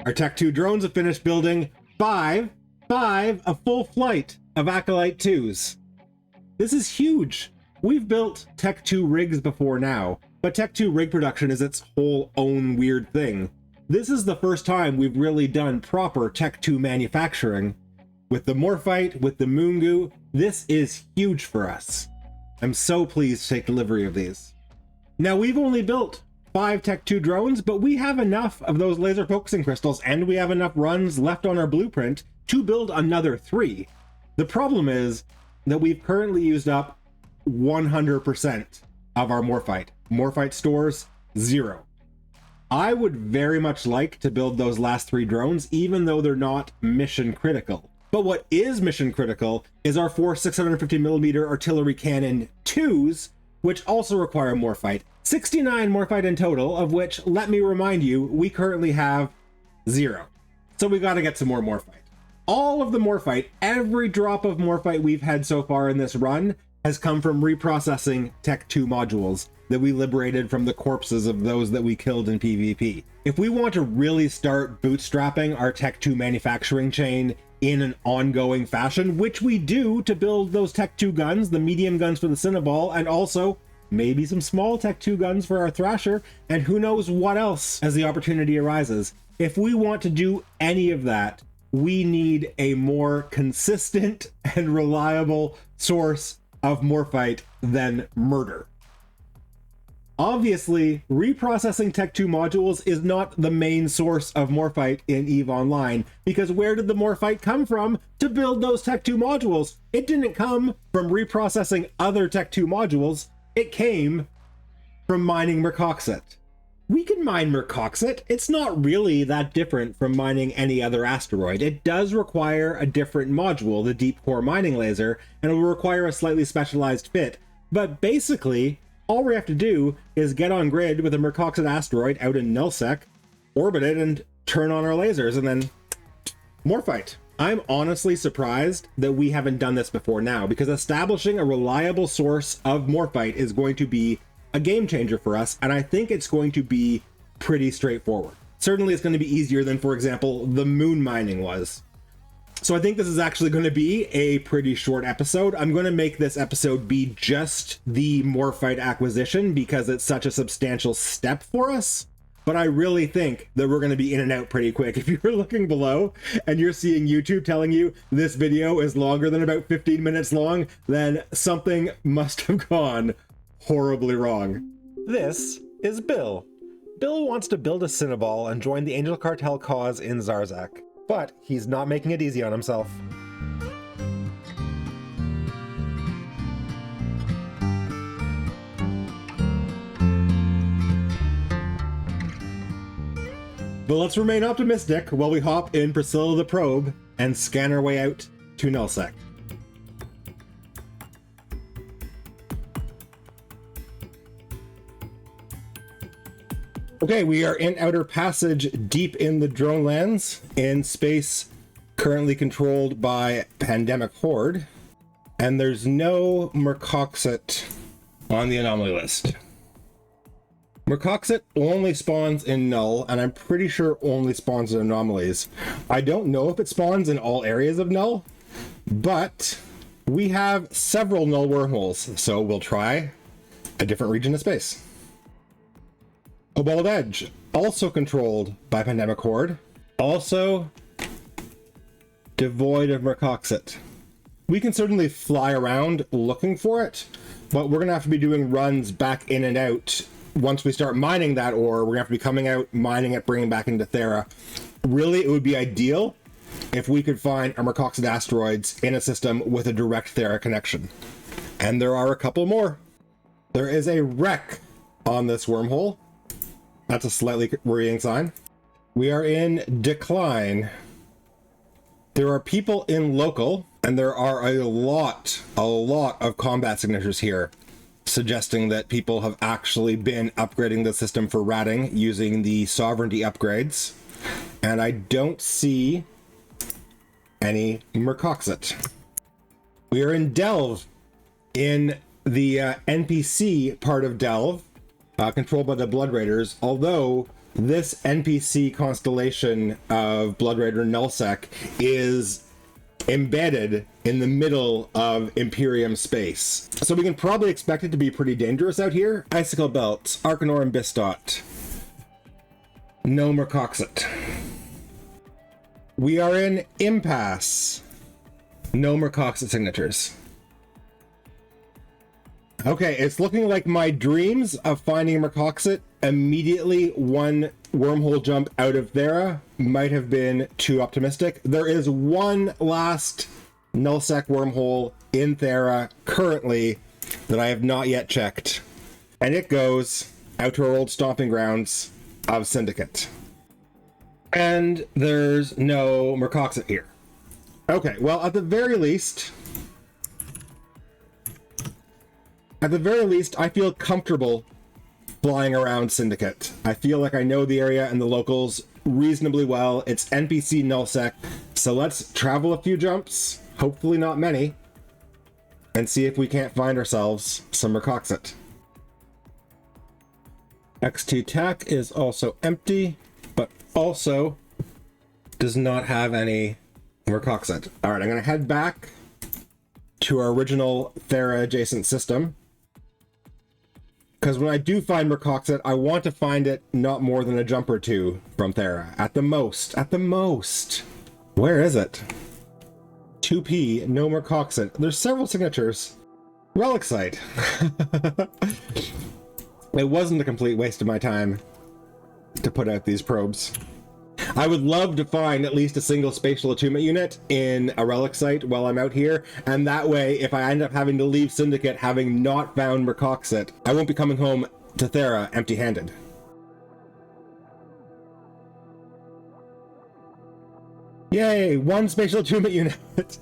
Our Tech 2 drones have finished building five, a full flight of Acolyte 2s. This is huge. We've built Tech 2 rigs before now, but Tech 2 rig production is its whole own weird thing. This is the first time we've really done proper Tech 2 manufacturing. With the Morphite, with the Moongoo, this is huge for us. I'm so pleased to take delivery of these. Now, we've only built 5 Tech 2 drones, but we have enough of those laser focusing crystals, and we have enough runs left on our blueprint to build another 3. The problem is that we've currently used up 100% of our Morphite. Morphite stores, 0. I would very much like to build those last 3 drones, even though they're not mission critical. But what is mission critical is our 4 650mm artillery cannon 2s, which also require Morphite. 69 Morphite in total, of which, let me remind you, we currently have 0. So we gotta get some more Morphite. All of the Morphite, every drop of Morphite we've had so far in this run has come from reprocessing Tech 2 modules that we liberated from the corpses of those that we killed in PvP. If we want to really start bootstrapping our Tech 2 manufacturing chain in an ongoing fashion, which we do to build those Tech 2 guns, the medium guns for the Cynabal, and also maybe some small Tech 2 guns for our Thrasher, and who knows what else as the opportunity arises. If we want to do any of that, we need a more consistent and reliable source of Morphite than murder. Obviously, reprocessing Tech 2 modules is not the main source of Morphite in EVE Online, because where did the Morphite come from to build those Tech 2 modules? It didn't come from reprocessing other Tech 2 modules, it came from mining Mercoxit. We can mine Mercoxit. It's not really that different from mining any other asteroid. It does require a different module, the deep core mining laser, and it will require a slightly specialized fit. But basically, all we have to do is get on grid with a Mercoxit asteroid out in nullsec, orbit it, and turn on our lasers, and then Morphite. I'm honestly surprised that we haven't done this before now, because establishing a reliable source of Morphite is going to be a game changer for us, and I think it's going to be pretty straightforward. Certainly it's going to be easier than, for example, the moon mining was. So I think this is actually going to be a pretty short episode. I'm going to make this episode be just the Morphite acquisition because it's such a substantial step for us. But I really think that we're going to be in and out pretty quick. If you're looking below and you're seeing YouTube telling you this video is longer than about 15 minutes long, then something must have gone horribly wrong. This is Bill. Bill wants to build a Cynabal and join the Angel Cartel cause in Zarzak, but he's not making it easy on himself. But let's remain optimistic while we hop in Priscilla the Probe and scan our way out to nullsec. Okay, we are in Outer Passage, deep in the drone lands, in space currently controlled by Pandemic Horde, and there's no Mercoxit on the anomaly list. Mercoxit only spawns in null, and I'm pretty sure only spawns in anomalies. I don't know if it spawns in all areas of null, but we have several null wormholes, so we'll try a different region of space. Cobalt Edge, also controlled by Pandemic Horde, also devoid of Mercoxit. We can certainly fly around looking for it, but we're gonna have to be doing runs back in and out. Once we start mining that ore, we're gonna have to be coming out, mining it, bringing it back into Thera. Really, it would be ideal if we could find a Mercoxit asteroids in a system with a direct Thera connection. And there are a couple more. There is a wreck on this wormhole. That's a slightly worrying sign. We are in decline. There are people in local, and there are a lot of combat signatures here, suggesting that people have actually been upgrading the system for ratting using the sovereignty upgrades. And I don't see any Mercoxit. We are in Delve, in the NPC part of Delve, controlled by the Blood Raiders, although this NPC constellation of Blood Raider nullsec is embedded in the middle of Imperium space. So we can probably expect it to be pretty dangerous out here. Icicle Belts, Arkanorum Bistot. No Mercoxit. We are in Impasse. No Mercoxit signatures. Okay, it's looking like my dreams of finding Mercoxit immediately one wormhole jump out of Thera might have been too optimistic. There is one last nullsec wormhole in Thera currently that I have not yet checked, and it goes out to our old stomping grounds of Syndicate. And there's no Mercoxit here. Okay, well, at the very least, I feel comfortable flying around Syndicate. I feel like I know the area and the locals reasonably well. It's NPC nullsec, so let's travel a few jumps, hopefully not many, and see if we can't find ourselves some Mercoxit. X2 TAC is also empty, but also does not have any Mercoxit. All right, I'm going to head back to our original Thera adjacent system, because when I do find Mercoxit, I want to find it not more than a jump or two from Thera. At the most. Where is it? 2P, no Mercoxit. There's several signatures. Relic site. It wasn't a complete waste of my time to put out these probes. I would love to find at least a single spatial attunement unit in a relic site while I'm out here, and that way, if I end up having to leave Syndicate having not found Mercoxit, I won't be coming home to Thera empty-handed. Yay, one spatial attunement unit!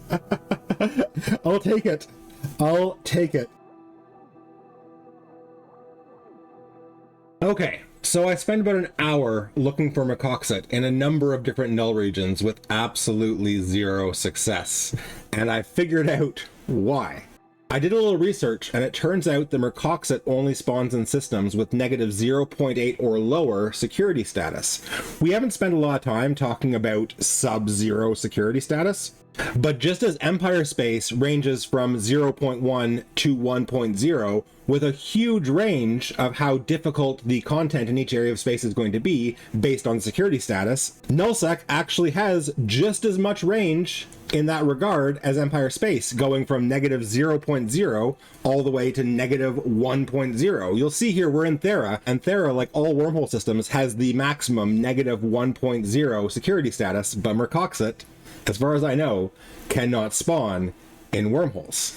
I'll take it. I'll take it. Okay. So I spent about an hour looking for Mercoxit in a number of different null regions with absolutely zero success, and I figured out why. I did a little research, and it turns out the Mercoxit only spawns in systems with negative 0.8 or lower security status. We haven't spent a lot of time talking about sub-zero security status, but just as Empire space ranges from 0.1 to 1.0, with a huge range of how difficult the content in each area of space is going to be based on security status, nullsec actually has just as much range in that regard as Empire space, going from negative 0.0 all the way to negative 1.0. You'll see here we're in Thera, and Thera, like all wormhole systems, has the maximum negative 1.0 security status, but Mercoxit, as far as I know, cannot spawn in wormholes.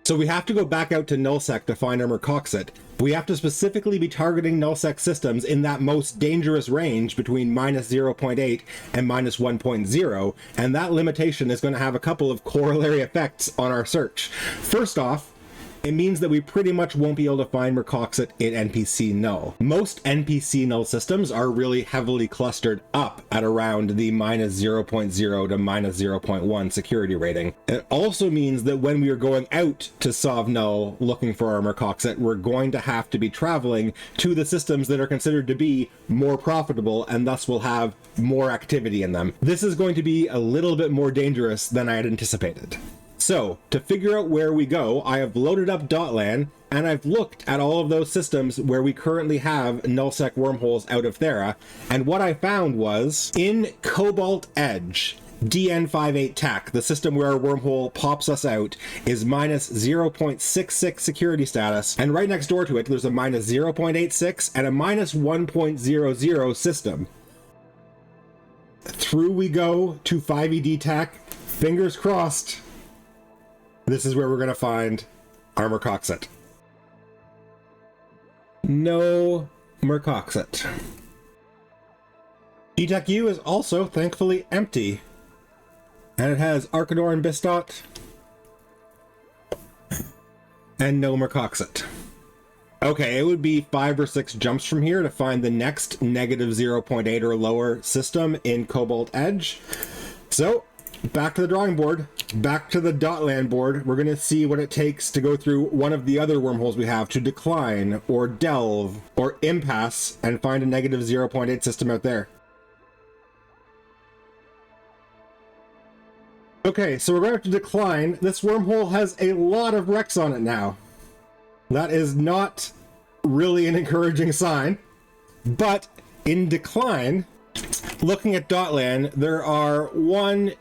So we have to go back out to nullsec to find our Mercoxit. We have to specifically be targeting nullsec systems in that most dangerous range between minus 0.8 and minus 1.0, and that limitation is going to have a couple of corollary effects on our search. First off, it means that we pretty much won't be able to find Mercoxit in NPC null. Most NPC null systems are really heavily clustered up at around the minus 0.0 to minus 0.1 security rating. It also means that when we are going out to Sov null looking for our Mercoxit, we're going to have to be traveling to the systems that are considered to be more profitable and thus will have more activity in them. This is going to be a little bit more dangerous than I had anticipated. So, to figure out where we go, I have loaded up Dotlan, and I've looked at all of those systems where we currently have nullsec wormholes out of Thera, and what I found was, in Cobalt Edge, DN58 TAC, the system where our wormhole pops us out, is minus 0.66 security status, and right next door to it, there's a minus 0.86 and a minus 1.00 system. Through we go to 5ED TAC, fingers crossed. This is where we're going to find our Mercoxit. No Mercoxit. DTAC U is also thankfully empty. And it has Arkanorum Bistot and no Mercoxit. Okay, it would be 5 or 6 jumps from here to find the next negative 0.8 or lower system in Cobalt Edge. So, back to the drawing board, back to the dotland board. We're going to see what it takes to go through one of the other wormholes we have to decline or delve or impasse and find a negative 0.8 system out there. Okay, so we're going to have to decline. This wormhole has a lot of wrecks on it now. That is not really an encouraging sign, but in decline, looking at Dotland, there are 4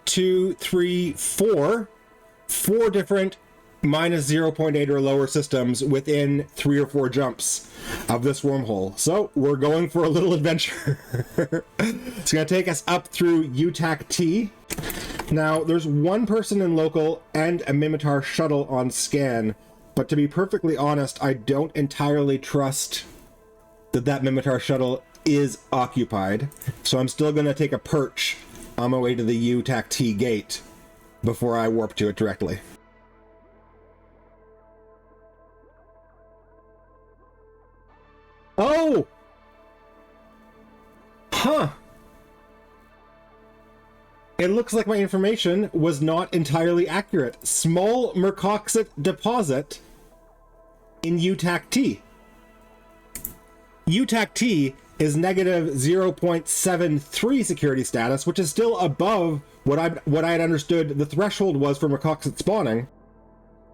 different minus 0.8 or lower systems within 3 or 4 jumps of this wormhole. So we're going for a little adventure. It's going to take us up through UTAC T. Now, there's one person in local and a Mimitar shuttle on scan, but to be perfectly honest, I don't entirely trust that Mimitar shuttle is occupied, so I'm still going to take a perch on my way to the UTAC T gate before I warp to it directly. Oh! Huh! It looks like my information was not entirely accurate. Small Mercoxit deposit in UTAC T. UTAC T is negative 0.73 security status, which is still above what I had understood the threshold was for Mercoxit spawning.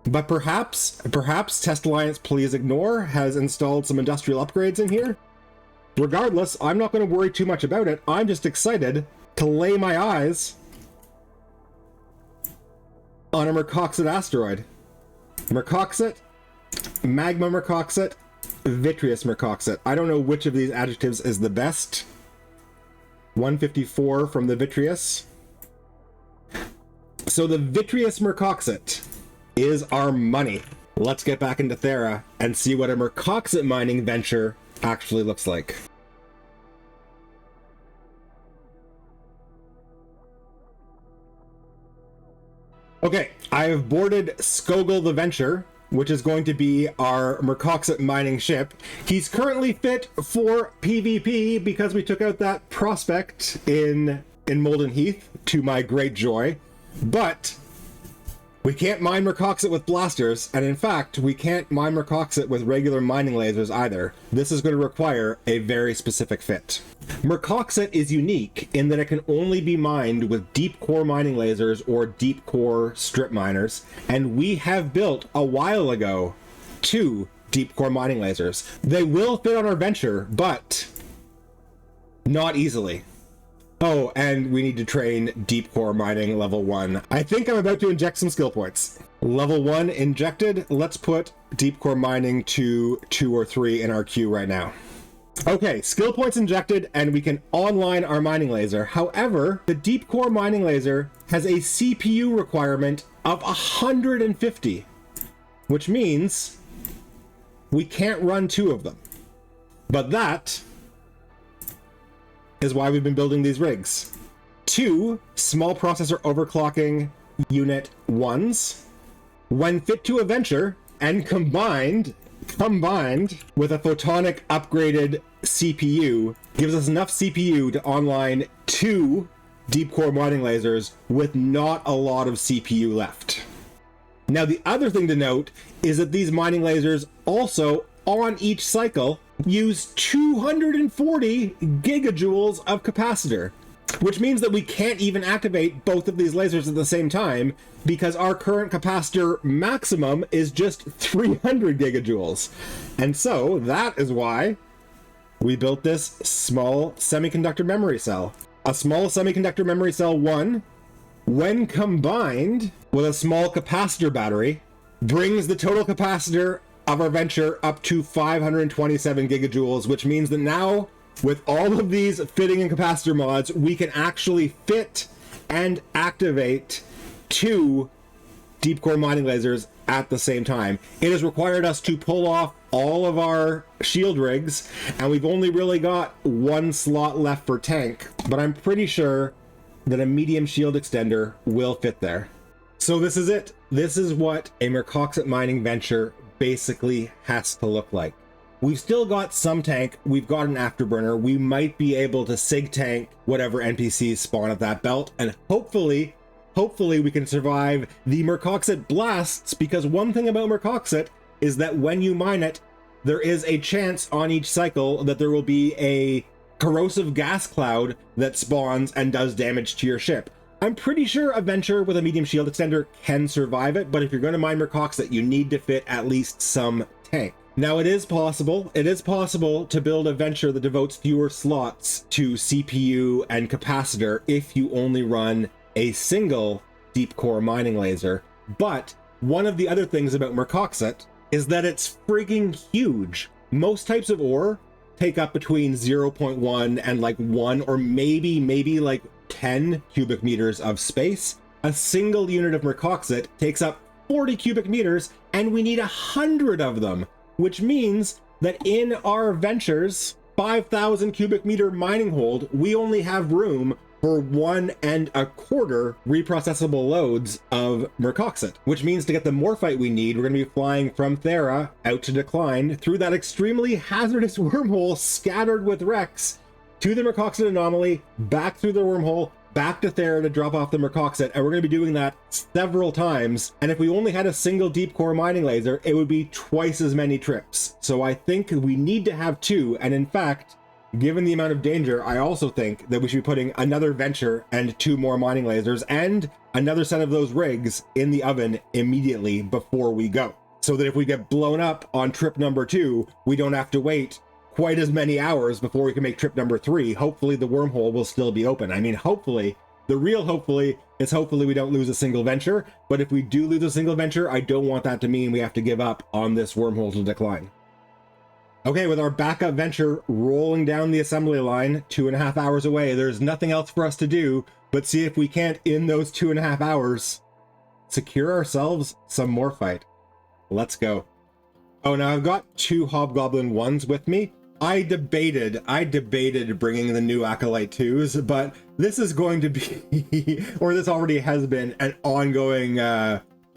But perhaps Test Alliance Please Ignore has installed some industrial upgrades in here. Regardless, I'm not going to worry too much about it. I'm just excited to lay my eyes on a Mercoxit asteroid. Mercoxit, Magma Mercoxit, Vitreous Mercoxit. I don't know which of these adjectives is the best. 154 from the Vitreous. So the Vitreous Mercoxit is our money. Let's get back into Thera and see what a Mercoxit mining venture actually looks like. Okay, I have boarded Skogul the Venture, which is going to be our Mercoxit mining ship. He's currently fit for PvP because we took out that prospect in Molden Heath, to my great joy. But we can't mine Mercoxit with blasters, and in fact, we can't mine Mercoxit with regular mining lasers either. This is going to require a very specific fit. Mercoxit is unique in that it can only be mined with deep core mining lasers or deep core strip miners, and we have built a while ago 2 deep core mining lasers. They will fit on our venture, but not easily. Oh, and we need to train deep core mining level 1. I think I'm about to inject some skill points. Level 1 injected. Let's put deep core mining to 2 or 3 in our queue right now. Okay, skill points injected, and we can online our mining laser. However, the deep core mining laser has a CPU requirement of 150, which means we can't run 2 of them. But that is why we've been building these rigs. 2 small processor overclocking unit 1s. When fit to a venture and combined with a photonic upgraded CPU, gives us enough CPU to online 2 deep core mining lasers with not a lot of CPU left. Now, the other thing to note is that these mining lasers also, on each cycle, use 240 gigajoules of capacitor, which means that we can't even activate both of these lasers at the same time because our current capacitor maximum is just 300 gigajoules. And so that is why we built this small semiconductor memory cell. A small semiconductor memory cell 1, when combined with a small capacitor battery, brings the total capacitor of our venture up to 527 gigajoules, which means that now, with all of these fitting and capacitor mods, we can actually fit and activate 2 deep core mining lasers at the same time. It has required us to pull off all of our shield rigs, and we've only really got 1 slot left for tank, but I'm pretty sure that a medium shield extender will fit there. So this is it. This is what a Mercoxit mining venture basically has to look like. We've still got some tank, we've got an afterburner, we might be able to sig tank whatever NPCs spawn at that belt, and hopefully hopefully we can survive the Mercoxit blasts, because one thing about Mercoxit is that when you mine it, there is a chance on each cycle that there will be a corrosive gas cloud that spawns and does damage to your ship. I'm pretty sure a Venture with a medium shield extender can survive it, but if you're going to mine Mercoxit, you need to fit at least some tank. Now it is possible to build a Venture that devotes fewer slots to CPU and capacitor if you only run a single deep core mining laser, but one of the other things about Mercoxit is that it's freaking huge. Most types of ore take up between 0.1 and like 1 or maybe like 10 cubic meters of space. A single unit of Mercoxit takes up 40 cubic meters, and we need 100 of them, which means that in our Venture's 5,000 cubic meter mining hold, we only have room for 1.25 reprocessable loads of Mercoxit, which means to get the Morphite we need, we're going to be flying from Thera out to Decline through that extremely hazardous wormhole scattered with wrecks to the Mercoxit anomaly, back through the wormhole, back to Thera to drop off the Mercoxit, and we're going to be doing that several times. And if we only had a single deep core mining laser, it would be twice as many trips. So I think we need to have 2, and in fact, given the amount of danger, I also think that we should be putting another Venture and 2 more mining lasers and another set of those rigs in the oven immediately before we go, so that if we get blown up on trip number 2, we don't have to wait quite as many hours before we can make trip number 3. Hopefully the wormhole will still be open. I mean, hopefully. The real hopefully is hopefully we don't lose a single Venture, but if we do lose a single Venture, I don't want that to mean we have to give up on this wormhole to Decline. Okay, with our backup Venture rolling down the assembly line 2.5 hours away, there's nothing else for us to do but see if we can't, in those 2.5 hours, secure ourselves some Morphite. Let's go. Oh, now I've got 2 Hobgoblin 1s with me. I debated bringing the new Acolyte 2s, but this is going to be, or this already has been, an ongoing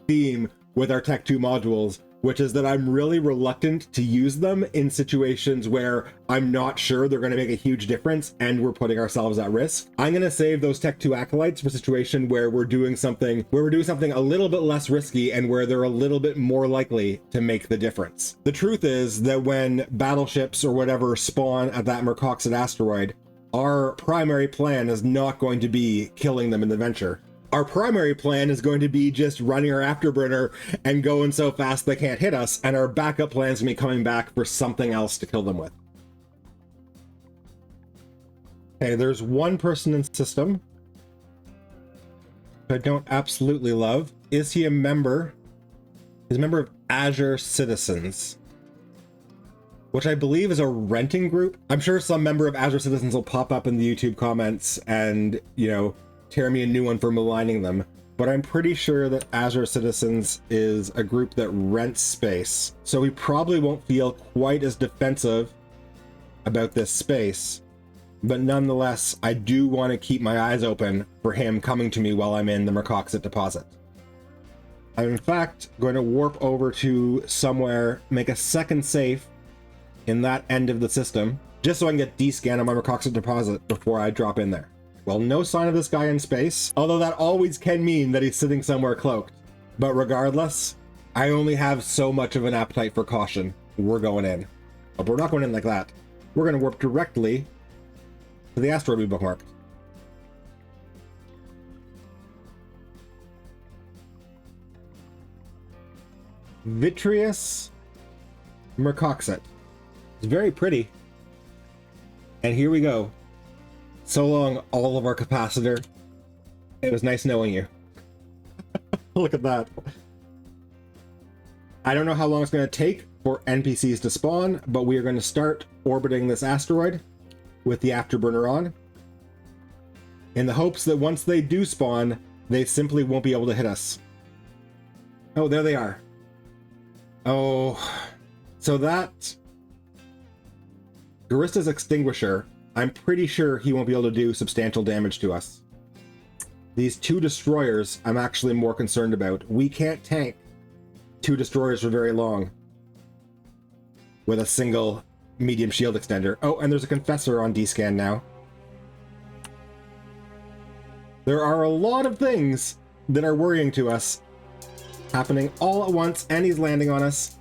theme with our Tech 2 modules, which is that I'm really reluctant to use them in situations where I'm not sure they're going to make a huge difference and we're putting ourselves at risk. I'm going to save those Tech 2 Acolytes for a situation where we're doing something a little bit less risky and where they're a little bit more likely to make the difference. The truth is that when battleships or whatever spawn at that Mercoxit asteroid, our primary plan is not going to be killing them in the Venture. Our primary plan is going to be just running our afterburner and going so fast they can't hit us, and our backup plan is going to be coming back for something else to kill them with. Okay, there's one person in system I don't absolutely love. Is he a member? He's a member of Azure Citizens, which I believe is a renting group. I'm sure some member of Azure Citizens will pop up in the YouTube comments and, tear me a new one for maligning them, but I'm pretty sure that Azure Citizens is a group that rents space, so we probably won't feel quite as defensive about this space, but nonetheless, I do want to keep my eyes open for him coming to me while I'm in the Mercoxit deposit. I'm in fact going to warp over to somewhere, make a second safe in that end of the system, just so I can get D-scan on my Mercoxit deposit before I drop in there. Well, no sign of this guy in space, although that always can mean that he's sitting somewhere cloaked. But regardless, I only have so much of an appetite for caution. We're going in. But we're not going in like that. We're going to warp directly to the asteroid we bookmarked. Vitreous Mercoxit. It's very pretty. And here we go. So long, all of our capacitor. It was nice knowing you. Look at that. I don't know how long it's going to take for NPCs to spawn, but we are going to start orbiting this asteroid with the afterburner on, in the hopes that once they do spawn, they simply won't be able to hit us. Oh, there they are. Oh, so that Garista's extinguisher, I'm pretty sure he won't be able to do substantial damage to us. These 2 destroyers I'm actually more concerned about. We can't tank 2 destroyers for very long with a single medium shield extender. Oh, and there's a confessor on D-scan now. There are a lot of things that are worrying to us happening all at once, and he's landing on us.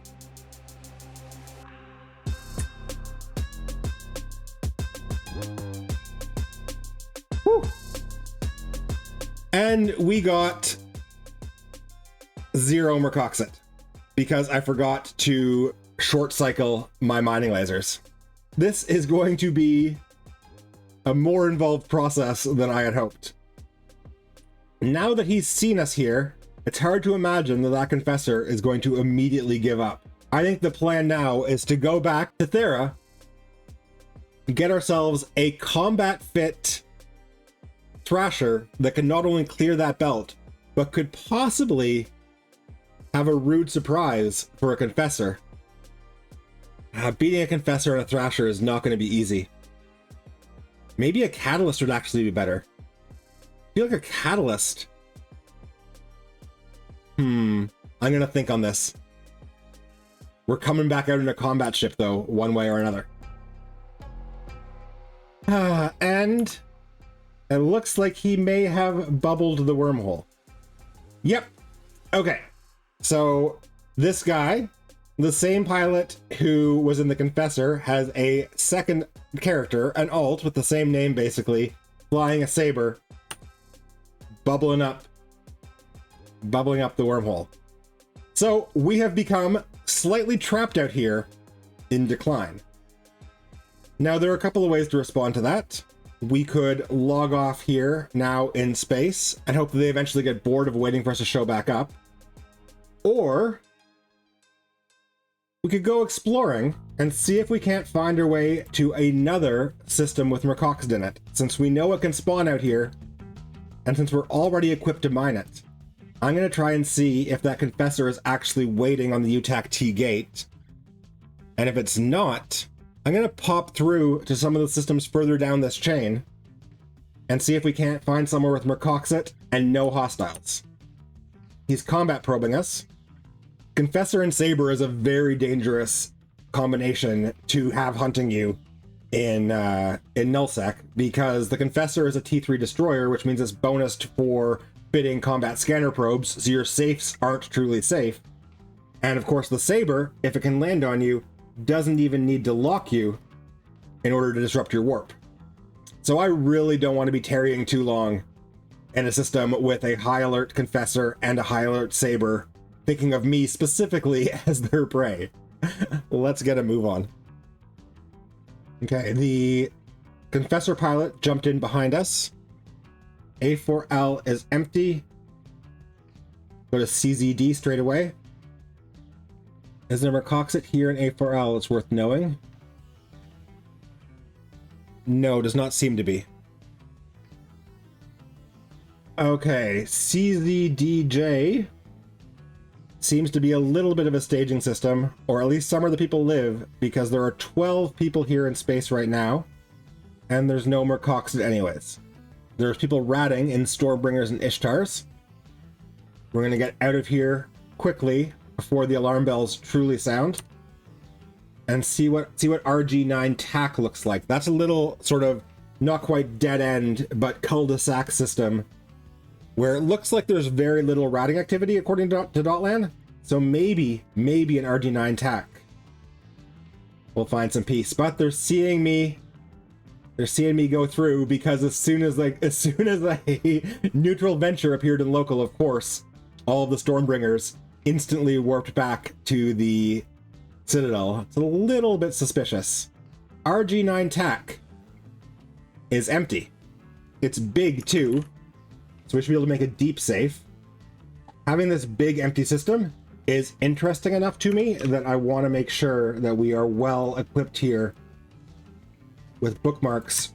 Whew. And we got 0 Mercoxit because I forgot to short cycle my mining lasers. This is going to be a more involved process than I had hoped. Now that he's seen us here, it's hard to imagine that that confessor is going to immediately give up. I think the plan now is to go back to Thera, get ourselves a combat fit Thrasher that can not only clear that belt, but could possibly have a rude surprise for a confessor. Beating a confessor and a Thrasher is not going to be easy. Maybe a catalyst would actually be better. I feel like a catalyst. I'm going to think on this. We're coming back out in a combat ship, though, one way or another. And it looks like he may have bubbled the wormhole. Yep. Okay. So this guy, the same pilot who was in the Confessor, has a second character, an alt with the same name basically, flying a saber, bubbling up the wormhole. So we have become slightly trapped out here in decline. Now there are a couple of ways to respond to that. We could log off here now in space and hope that they eventually get bored of waiting for us to show back up. Or we could go exploring and see if we can't find our way to another system with Mercoxit in it. Since we know it can spawn out here, and since we're already equipped to mine it, I'm going to try and see if that confessor is actually waiting on the UTAC-T gate. And if it's not, I'm going to pop through to some of the systems further down this chain and see if we can't find somewhere with Mercoxit and no hostiles. He's combat probing us. Confessor and Saber is a very dangerous combination to have hunting you in nullsec, because the Confessor is a T3 destroyer, which means it's bonused for fitting combat scanner probes, so your safes aren't truly safe. And of course the Saber, if it can land on you, doesn't even need to lock you in order to disrupt your warp. So I really don't want to be tarrying too long in a system with a high alert Confessor and a high alert Saber, thinking of me specifically as their prey. Let's get a move on. Okay, the Confessor pilot jumped in behind us. A4L is empty. Go to CZD straight away. Is there Mercoxit here in A4L? It's worth knowing. No, does not seem to be. Okay, CZDJ seems to be a little bit of a staging system, or at least somewhere the people live, because there are 12 people here in space right now, and there's no Mercoxit anyways. There's people ratting in Stormbringers and Ishtars. We're going to get out of here quickly before the alarm bells truly sound, and see what RG9 TAC looks like. That's a little sort of not quite dead end, but cul-de-sac system where it looks like there's very little ratting activity according to Dotland. So maybe an RG9 TAC will find some peace. But they're seeing me go through, because as soon as a neutral venture appeared in local, of course, all of the Stormbringers instantly warped back to the Citadel. It's a little bit suspicious. RG9 TAC is empty. It's big too, so we should be able to make a deep safe. Having this big empty system is interesting enough to me that I want to make sure that we are well equipped here with bookmarks.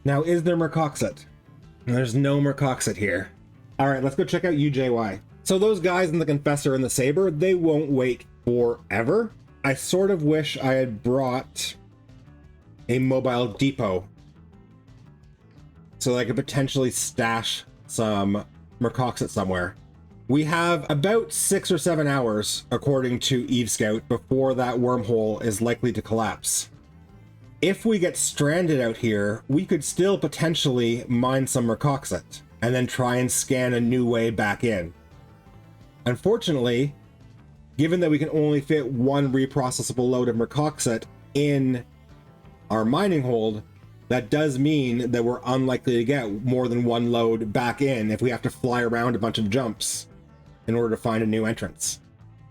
Now, is there Mercoxit? There's no Mercoxit here. All right, let's go check out UJY. So those guys in the Confessor and the Saber, they won't wait forever. I sort of wish I had brought a mobile depot so that I could potentially stash some Mercoxit somewhere. We have about 6 or 7 hours, according to Eve Scout, before that wormhole is likely to collapse. If we get stranded out here, we could still potentially mine some Mercoxit. and then try and scan a new way back in. Unfortunately, given that we can only fit one reprocessable load of Mercoxit in our mining hold, that does mean that we're unlikely to get more than one load back in if we have to fly around a bunch of jumps in order to find a new entrance.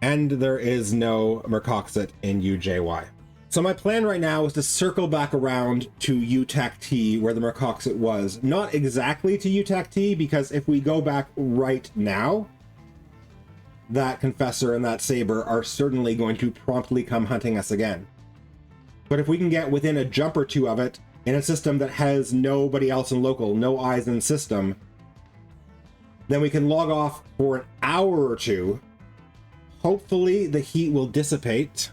And there is no Mercoxit in UJY. So my plan right now is to circle back around to UTAC-T where the Mercoxit was. Not exactly to UTAC-T, because if we go back right now, that Confessor and that Saber are certainly going to promptly come hunting us again. But if we can get within a jump or two of it, in a system that has nobody else in local, no eyes in system, then we can log off for an hour or two. Hopefully the heat will dissipate,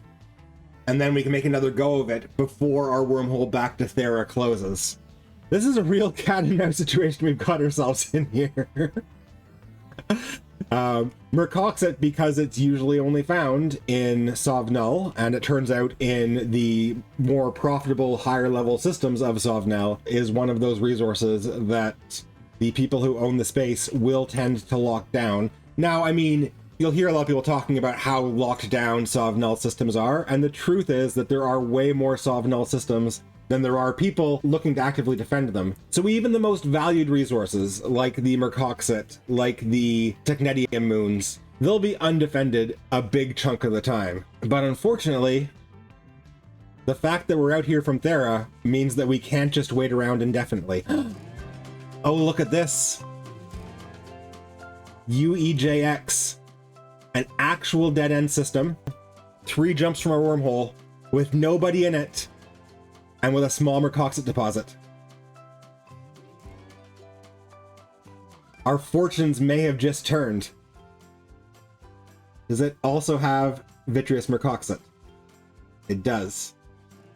and then we can make another go of it before our wormhole back to Thera closes. This is a real cat and mouse situation we've got ourselves in here. Mercoxit, because it's usually only found in Sovnull, and it turns out in the more profitable, higher level systems of Sovnull, is one of those resources that the people who own the space will tend to lock down. Now, I mean, you'll hear a lot of people talking about how locked down Sovnull systems are, and the truth is that there are way more Sovnull systems than there are people looking to actively defend them. So even the most valued resources, like the Mercoxit, like the Technetium moons, they'll be undefended a big chunk of the time. But unfortunately, the fact that we're out here from Thera means that we can't just wait around indefinitely. Oh, look at this. UEJX. An actual dead-end system, 3 jumps from our wormhole, with nobody in it, and with a small Mercoxit deposit. Our fortunes may have just turned. Does it also have vitreous Mercoxit? It does.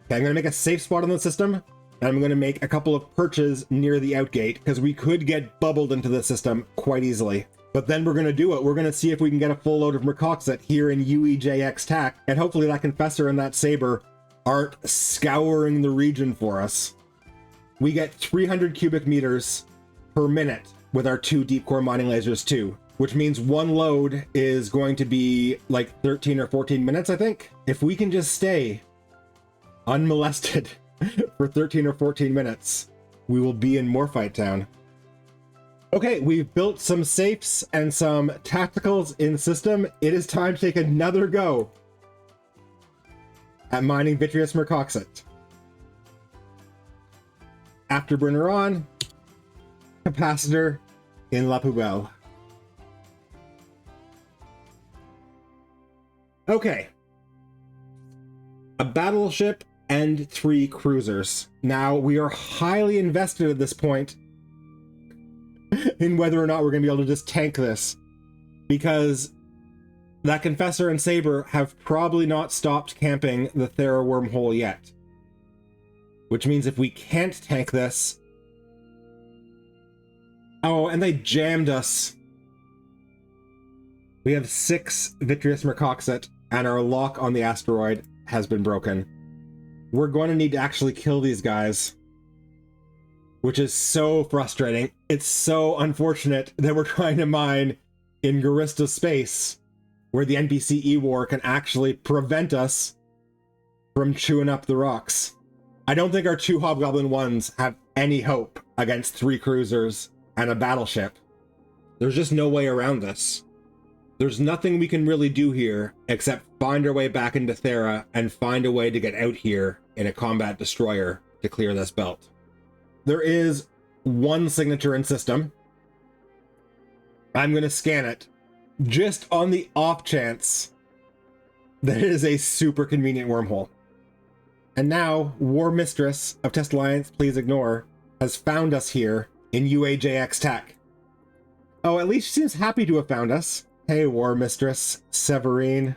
Okay, I'm going to make a safe spot on the system, and I'm going to make a couple of perches near the outgate, because we could get bubbled into the system quite easily. But then we're going to do it. We're going to see if we can get a full load of Mercoxit here in UEJX TAC, and hopefully that Confessor and that Saber aren't scouring the region for us. We get 300 cubic meters per minute with our 2 deep core mining lasers too, which means one load is going to be like 13 or 14 minutes, I think. If we can just stay unmolested for 13 or 14 minutes, we will be in Morphite Town. Okay, we've built some safes and some tacticals in system. It is time to take another go at mining vitreous Mercoxit. Afterburner on, capacitor in La Poubelle. Okay. A battleship and 3 cruisers. Now, we are highly invested at this point in whether or not we're going to be able to just tank this, because that Confessor and Saber have probably not stopped camping the Thera wormhole yet. Which means if we can't tank this... Oh, and they jammed us. We have 6 vitreous Mercoxit, and our lock on the asteroid has been broken. We're going to need to actually kill these guys, which is so frustrating. It's so unfortunate that we're trying to mine in Garista space, where the NPC E-War can actually prevent us from chewing up the rocks. I don't think our 2 Hobgoblin 1s have any hope against 3 cruisers and a battleship. There's just no way around this. There's nothing we can really do here except find our way back into Thera and find a way to get out here in a combat destroyer to clear this belt. There is 1 signature in system. I'm going to scan it just on the off chance that it is a super convenient wormhole. And now, War Mistress of Test Alliance, please ignore, has found us here in UAJX Tech. Oh, at least she seems happy to have found us. Hey, War Mistress, Severine.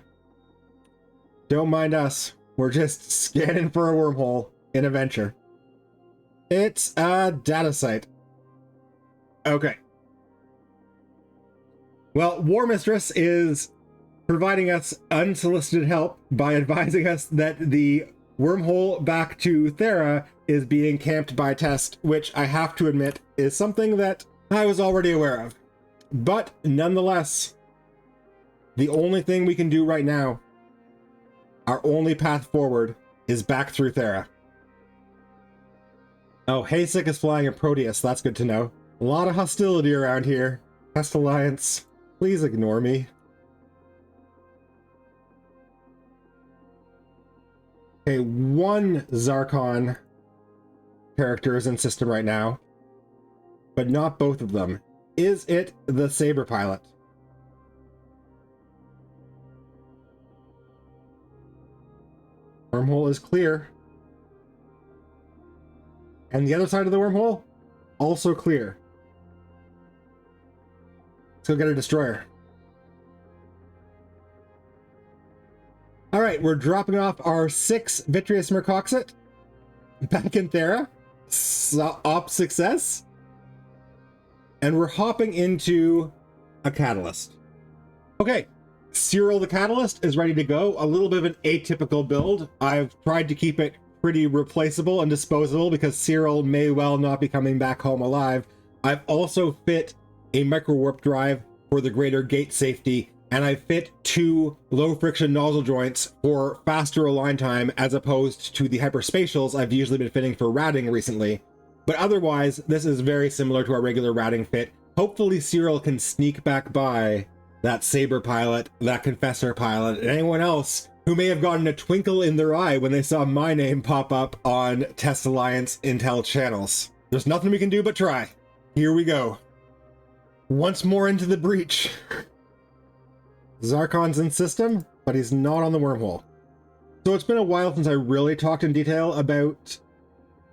Don't mind us. We're just scanning for a wormhole in a venture. It's a data site. Okay. Well, War Mistress is providing us unsolicited help by advising us that the wormhole back to Thera is being camped by Test, which I have to admit is something that I was already aware of. But nonetheless, the only thing we can do right now, our only path forward, is back through Thera. Oh, Hasek is flying a Proteus. That's good to know. A lot of hostility around here. Test Alliance, please ignore me. Okay, one Zarkon character is in system right now, but not both of them. Is it the Saber pilot? Wormhole is clear. And the other side of the wormhole, also clear. Let's go get a destroyer. All right, we're dropping off our 6 Vitreous Mercoxit back in Thera. Op success. And we're hopping into a Catalyst. Okay, Cyril the Catalyst is ready to go. A little bit of an atypical build. I've tried to keep it pretty replaceable and disposable because Cyril may well not be coming back home alive. I've also fit a micro warp drive for the greater gate safety, and I fit 2 low friction nozzle joints for faster align time as opposed to the hyperspatials I've usually been fitting for ratting recently. But otherwise, this is very similar to our regular ratting fit. Hopefully Cyril can sneak back by that Saber pilot, that Confessor pilot, and anyone else who may have gotten a twinkle in their eye when they saw my name pop up on Test Alliance Intel channels. There's nothing we can do but try. Here we go. Once more into the breach. Zarkon's in system, but he's not on the wormhole. So it's been a while since I really talked in detail about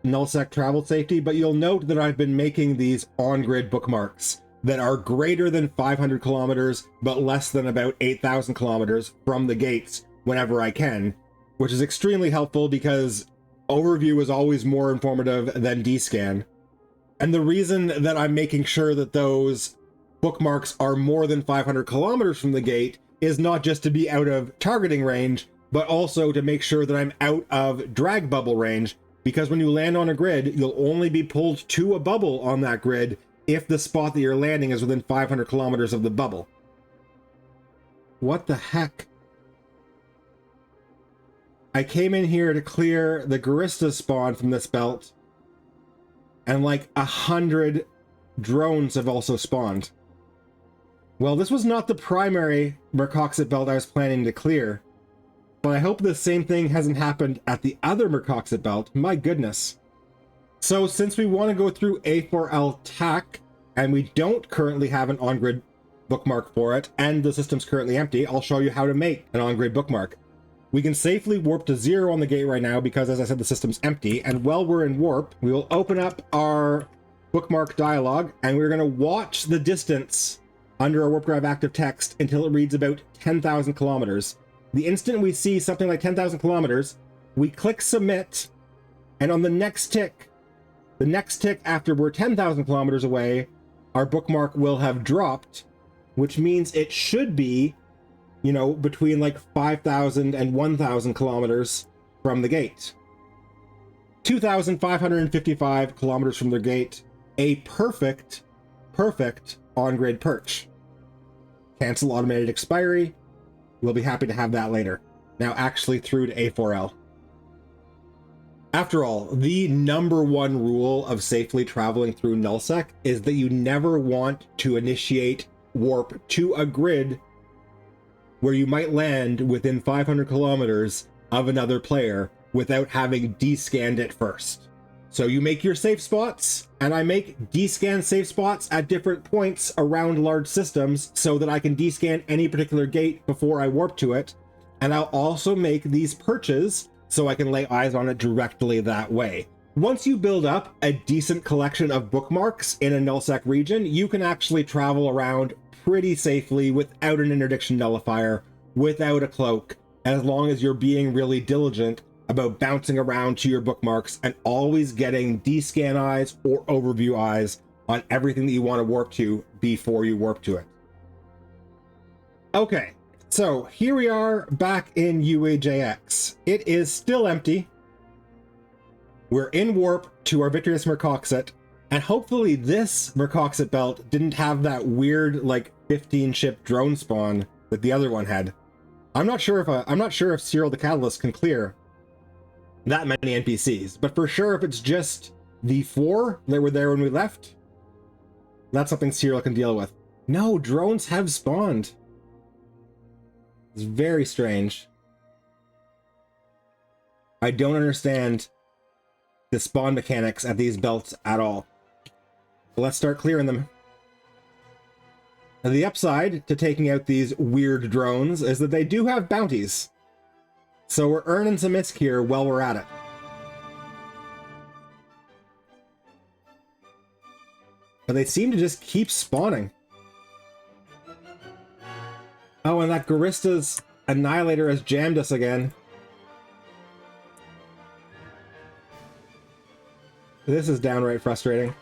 nullsec travel safety, but you'll note that I've been making these on-grid bookmarks that are greater than 500 kilometers, but less than about 8,000 kilometers from the gates whenever I can, which is extremely helpful because overview is always more informative than D-scan. And the reason that I'm making sure that those bookmarks are more than 500 kilometers from the gate is not just to be out of targeting range, but also to make sure that I'm out of drag bubble range, because when you land on a grid, you'll only be pulled to a bubble on that grid if the spot that you're landing is within 500 kilometers of the bubble. What the heck? I came in here to clear the Garista spawn from this belt, and like 100 drones have also spawned. Well, this was not the primary Mercoxit belt I was planning to clear, but I hope the same thing hasn't happened at the other Mercoxit belt. My goodness. So since we want to go through A4L TAC, and we don't currently have an on-grid bookmark for it, and the system's currently empty, I'll show you how to make an on-grid bookmark. We can safely warp to 0 on the gate right now because, as I said, the system's empty, and while we're in warp, we will open up our bookmark dialog, and we're going to watch the distance under our warp drive active text until it reads about 10,000 kilometers. The instant we see something like 10,000 kilometers, we click submit, and on the next tick after we're 10,000 kilometers away, our bookmark will have dropped, which means it should be, you know, between like 5,000 and 1,000 kilometers from the gate. 2,555 kilometers from the gate, a perfect on-grid perch. Cancel automated expiry. We'll be happy to have that later. Now actually through to A4L. After all, the #1 rule of safely traveling through nullsec is that you never want to initiate warp to a grid where you might land within 500 kilometers of another player without having descanned it first. So you make your safe spots, and I make descan safe spots at different points around large systems so that I can descan any particular gate before I warp to it. And I'll also make these perches so I can lay eyes on it directly that way. Once you build up a decent collection of bookmarks in a nullsec region, you can actually travel around pretty safely without an interdiction nullifier, without a cloak, as long as you're being really diligent about bouncing around to your bookmarks and always getting descan eyes or overview eyes on everything that you want to warp to before you warp to it. Okay, so here we are back in UAJX. It is still empty. We're in warp to our Vitreous Mercoxit, And hopefully this Mercoxit belt didn't have that weird, like, 15 ship drone spawn that the other one had. I'm not sure if Cyril the Catalyst can clear that many NPCs, but for sure if it's just the 4 that were there when we left, that's something Cyril can deal with. No, drones have spawned. It's very strange. I don't understand the spawn mechanics at these belts at all. But let's start clearing them. Now, the upside to taking out these weird drones is that they do have bounties. So we're earning some ISK here while we're at it. But they seem to just keep spawning. Oh, and that Garista's Annihilator has jammed us again. This is downright frustrating.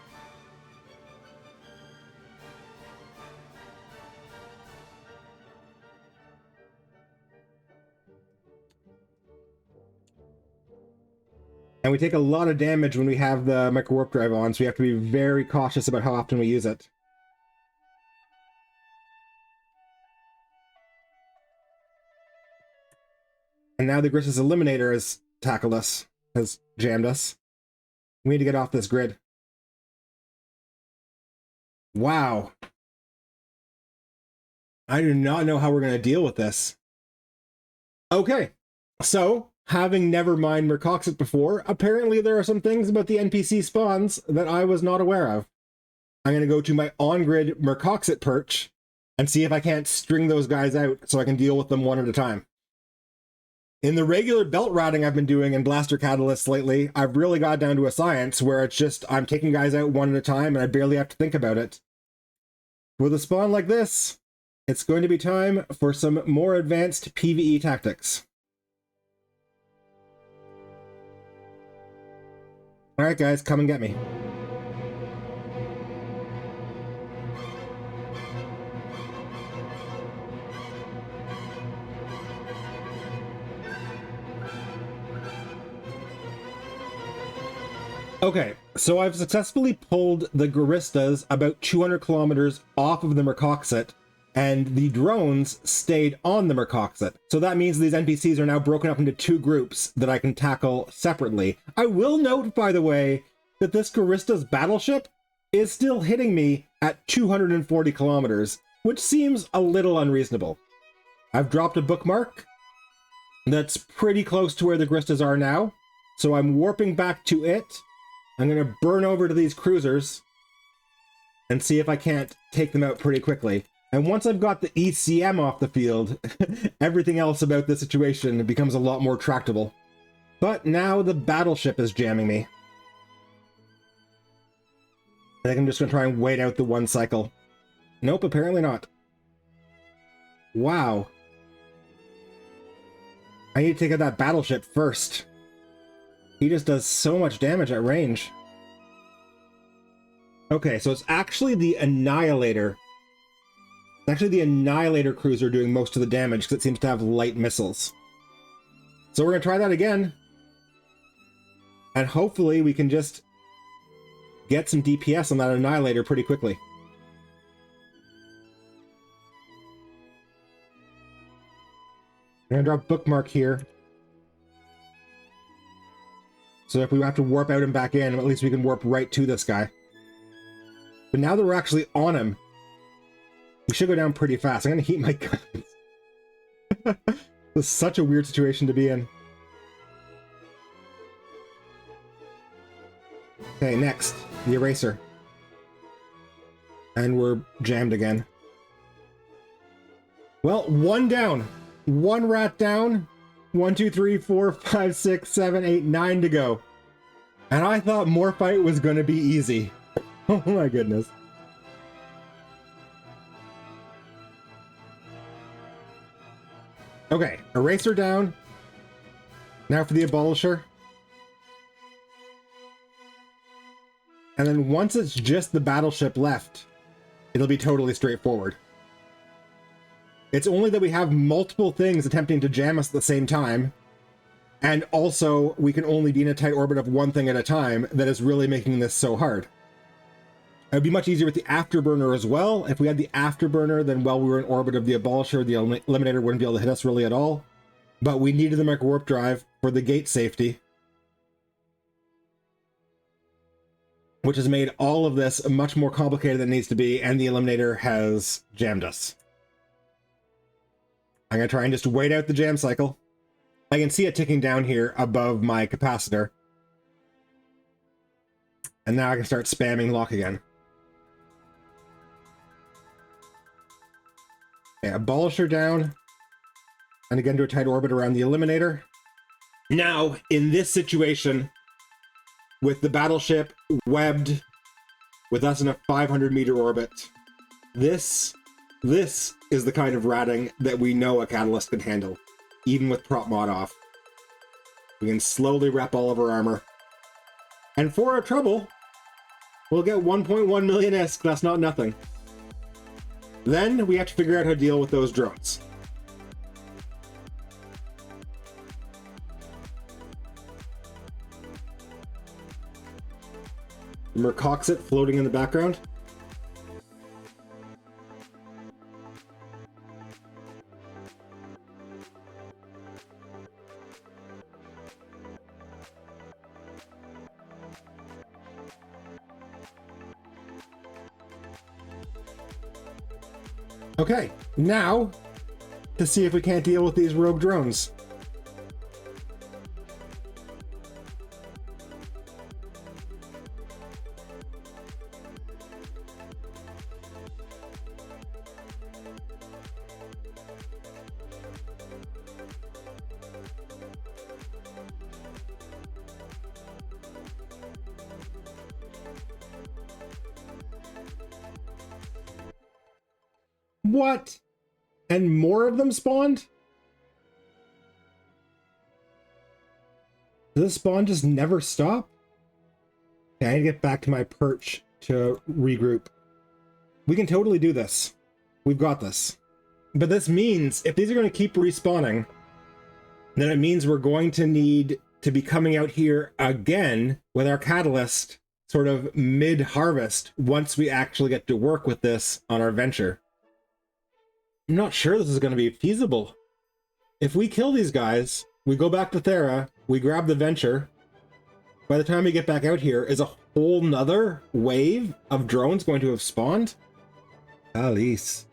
And we take a lot of damage when we have the micro warp drive on, so we have to be very cautious about how often we use it. And now the Gris's Eliminator has tackled us, has jammed us. We need to get off this grid. Wow. I do not know how we're going to deal with this. Okay, so having never mined Mercoxit before, apparently there are some things about the NPC spawns that I was not aware of. I'm going to go to my on-grid Mercoxit perch and see if I can't string those guys out so I can deal with them one at a time. In the regular belt routing I've been doing in Blaster Catalysts lately, I've really got down to a science where it's just I'm taking guys out one at a time and I barely have to think about it. With a spawn like this, it's going to be time for some more advanced PvE tactics. Alright guys, come and get me. Okay, so I've successfully pulled the Garistas about 200 kilometers off of the Mercoxit, and the drones stayed on the Mercoxit. So that means these NPCs are now broken up into 2 groups that I can tackle separately. I will note, by the way, that this Garista's battleship is still hitting me at 240 kilometers, which seems a little unreasonable. I've dropped a bookmark that's pretty close to where the Garistas are now, so I'm warping back to it. I'm going to burn over to these cruisers and see if I can't take them out pretty quickly. And once I've got the ECM off the field, everything else about the situation becomes a lot more tractable. But now the battleship is jamming me. I think I'm just going to try and wait out the one cycle. Nope, apparently not. Wow. I need to take out that battleship first. He just does so much damage at range. Okay, so it's actually the Annihilator. It's actually the Annihilator cruiser doing most of the damage because it seems to have light missiles. So we're going to try that again. And hopefully we can just get some DPS on that Annihilator pretty quickly. I'm going to drop bookmark here. So if we have to warp out and back in, at least we can warp right to this guy. But now that we're actually on him, we should go down pretty fast. I'm going to heat my guns. This is such a weird situation to be in. Okay, next, the Eraser. And we're jammed again. Well, 1 down. 1 rat down. 1, 2, 3, 4, 5, 6, 7, 8, 9 to go. And I thought Morphite was going to be easy. Oh my goodness. Okay, Eraser down. Now for the Abolisher. And then once it's just the battleship left, it'll be totally straightforward. It's only that we have multiple things attempting to jam us at the same time, and also we can only be in a tight orbit of one thing at a time that is really making this so hard. It would be much easier with the afterburner as well. If we had the afterburner, then while we were in orbit of the abolisher, the eliminator wouldn't be able to hit us really at all. But we needed the micro warp drive for the gate safety, which has made all of this much more complicated than it needs to be, and the eliminator has jammed us. I'm going to try and just wait out the jam cycle. I can see it ticking down here above my capacitor. And now I can start spamming lock again. Okay, abolisher down. And again to a tight orbit around the eliminator. Now, in this situation, with the battleship webbed, with us in a 500-meter orbit, this is the kind of ratting that we know a catalyst can handle, even with prop mod off. We can slowly wrap all of our armor. And for our trouble, we'll get 1.1 million ISK. That's not nothing. Then we have to figure out how to deal with those drones. Mercoxit floating in the background. Okay, now to see if we can't deal with these rogue drones. What? And more of them spawned? Does this spawn just never stop? Okay, I need to get back to my perch to regroup. We can totally do this. We've got this. But this means if these are going to keep respawning, then it means we're going to need to be coming out here again with our catalyst sort of mid-harvest once we actually get to work with this on our venture. I'm not sure this is going to be feasible. If we kill these guys, we go back to Thera, we grab the venture, by the time we get back out here, is a whole nother wave of drones going to have spawned? Alice.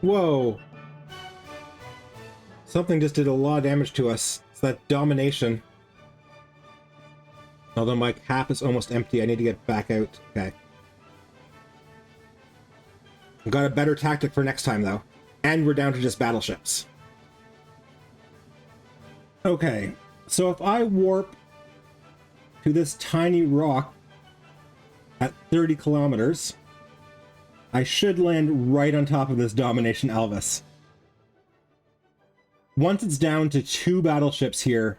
Whoa. Something just did a lot of damage to us. It's that domination. Although my cap is almost empty, I need to get back out. Okay. I've got a better tactic for next time, though. And we're down to just battleships. Okay, so if I warp to this tiny rock at 30 kilometers, I should land right on top of this Domination Elvis. Once it's down to 2 battleships here,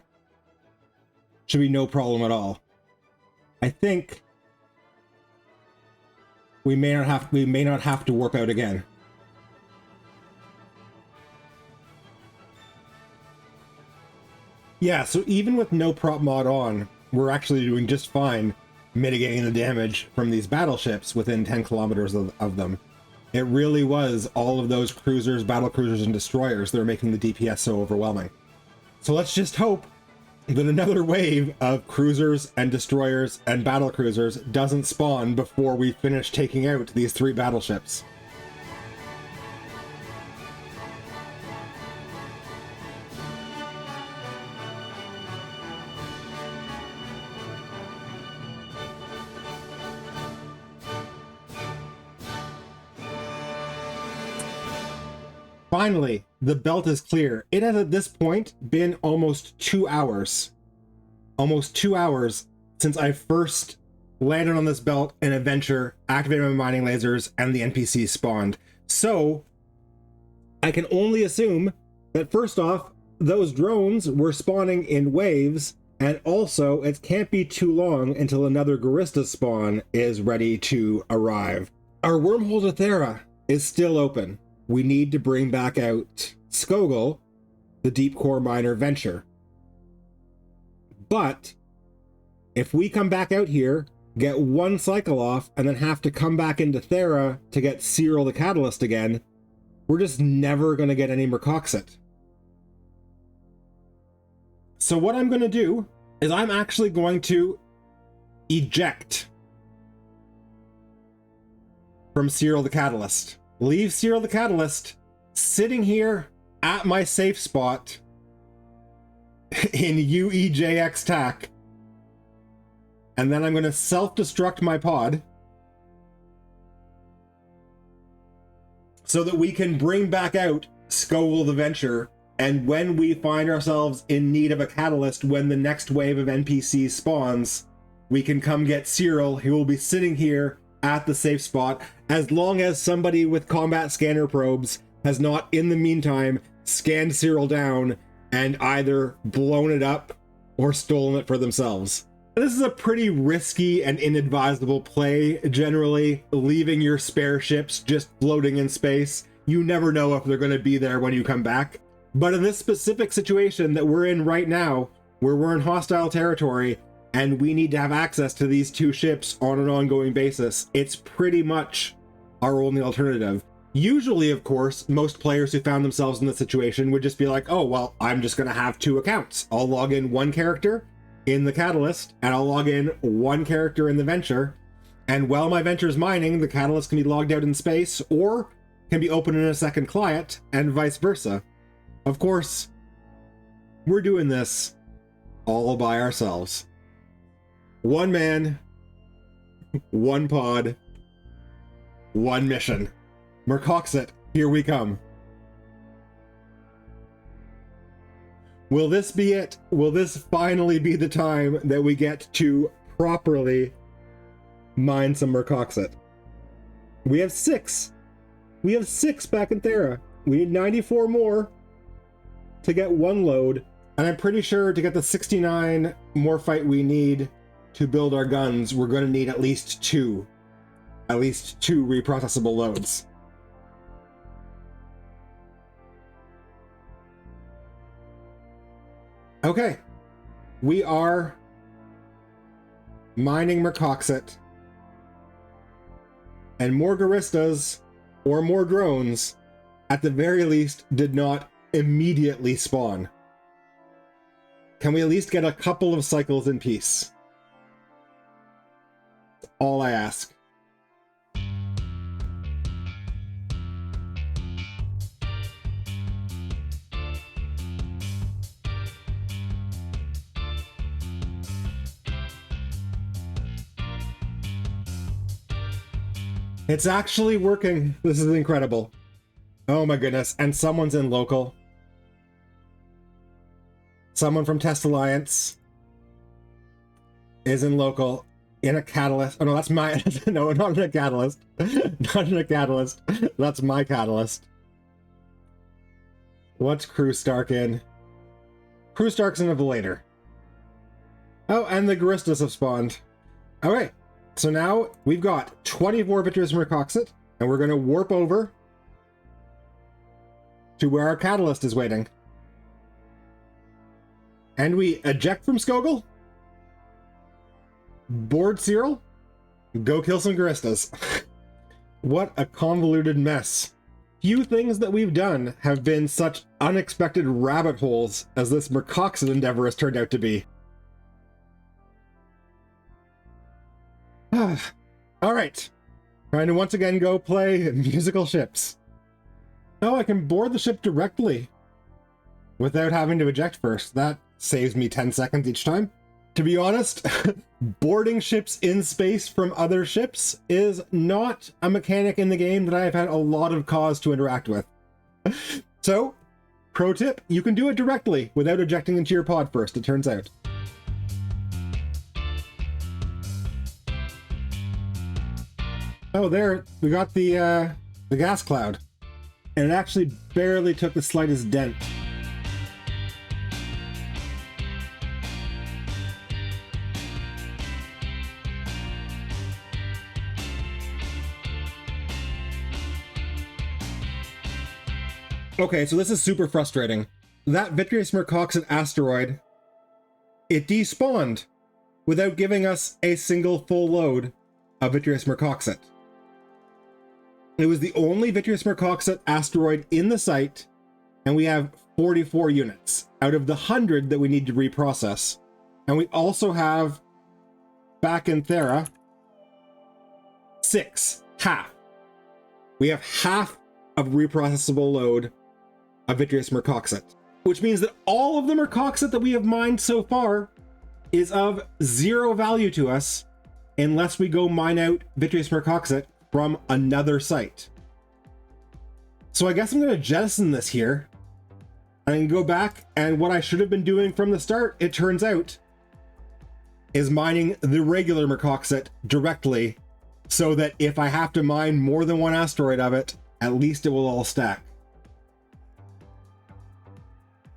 should be no problem at all. I think we may not have to warp out again. Yeah, so even with no prop mod on, we're actually doing just fine mitigating the damage from these battleships within 10 kilometers of them. It really was all of those cruisers, battle cruisers, and destroyers that are making the DPS so overwhelming. So let's just hope that another wave of cruisers and destroyers and battle cruisers doesn't spawn before we finish taking out these 3 battleships. Finally, the belt is clear. It has at this point been almost 2 hours. Almost 2 hours since I first landed on this belt in Adventure, activated my mining lasers, and the NPCs spawned. So, I can only assume that first off, those drones were spawning in waves, and also it can't be too long until another Garista spawn is ready to arrive. Our wormhole to Thera is still open. We need to bring back out Skogul the Deep Core Miner Venture. But if we come back out here, get one cycle off, and then have to come back into Thera to get Cyril the Catalyst again, we're just never going to get any Mercoxit. So what I'm going to do is I'm actually going to eject from Cyril the Catalyst. Leave Cyril the Catalyst sitting here at my safe spot in UEJX TAC. And then I'm going to self-destruct my pod so that we can bring back out Skogul the Venture, and when we find ourselves in need of a catalyst, when the next wave of NPCs spawns, we can come get Cyril, who will be sitting here at the safe spot, as long as somebody with combat scanner probes has not, in the meantime, scanned Cyril down and either blown it up or stolen it for themselves. This is a pretty risky and inadvisable play, generally, leaving your spare ships just floating in space. You never know if they're going to be there when you come back. But in this specific situation that we're in right now, where we're in hostile territory, and we need to have access to these two ships on an ongoing basis, it's pretty much our only alternative. Usually, of course, most players who found themselves in this situation would just be like, oh, well, I'm just going to have two accounts. I'll log in one character in the Catalyst, and I'll log in one character in the Venture, and while my Venture's mining, the Catalyst can be logged out in space, or can be open in a second client, and vice versa. Of course, we're doing this all by ourselves. One man, one pod, one mission. Mercoxit, here we come. Will this be it? Will this finally be the time that we get to properly mine some Mercoxit? We have 6. We have 6 back in Thera. We need 94 more to get one load. And I'm pretty sure to get the 69 Morphite we need to build our guns, we're going to need at least 2. At least 2 reprocessable loads. Okay, we are mining Mercoxit, and more Guristas, or more drones, at the very least, did not immediately spawn. Can we at least get a couple of cycles in peace? That's all I ask. It's actually working. This is incredible. Oh my goodness. And someone's in local. Someone from Test Alliance is in local in a catalyst. Oh no, that's my... No, not in a catalyst. Not in a catalyst. That's my catalyst. What's Crew Stark in? Crew Stark's in a Belator. Oh, and the Guristas have spawned. Okay. So now we've got 24 Orbiters Mercoxit, and we're going to warp over to where our catalyst is waiting. And we eject from Skogul, board Cyril, go kill some Guristas. What a convoluted mess. Few things that we've done have been such unexpected rabbit holes as this Mercoxit endeavor has turned out to be. All right, trying to once again go play musical ships. Oh, I can board the ship directly without having to eject first. That saves me 10 seconds each time. To be honest, boarding ships in space from other ships is not a mechanic in the game that I have had a lot of cause to interact with. So, pro tip, you can do it directly without ejecting into your pod first, it turns out. Oh, there, we got the gas cloud. And it actually barely took the slightest dent. Okay, so this is super frustrating. that Vitreous Mercoxit asteroid, it despawned without giving us a single full load of Vitreous Mercoxit. It was the only Vitreous Mercoxit asteroid in the site, and we have 44 units out of the 100 that we need to reprocess. And we also have, back in Thera, 6, half. We have half of reprocessable load of Vitreous Mercoxit, which means that all of the Mercoxit that we have mined so far is of 0 value to us unless we go mine out Vitreous Mercoxit from another site. So I guess I'm going to jettison this here. I can go back, and what I should have been doing from the start, it turns out, is mining the regular Mercoxit directly, so that if I have to mine more than one asteroid of it, at least it will all stack.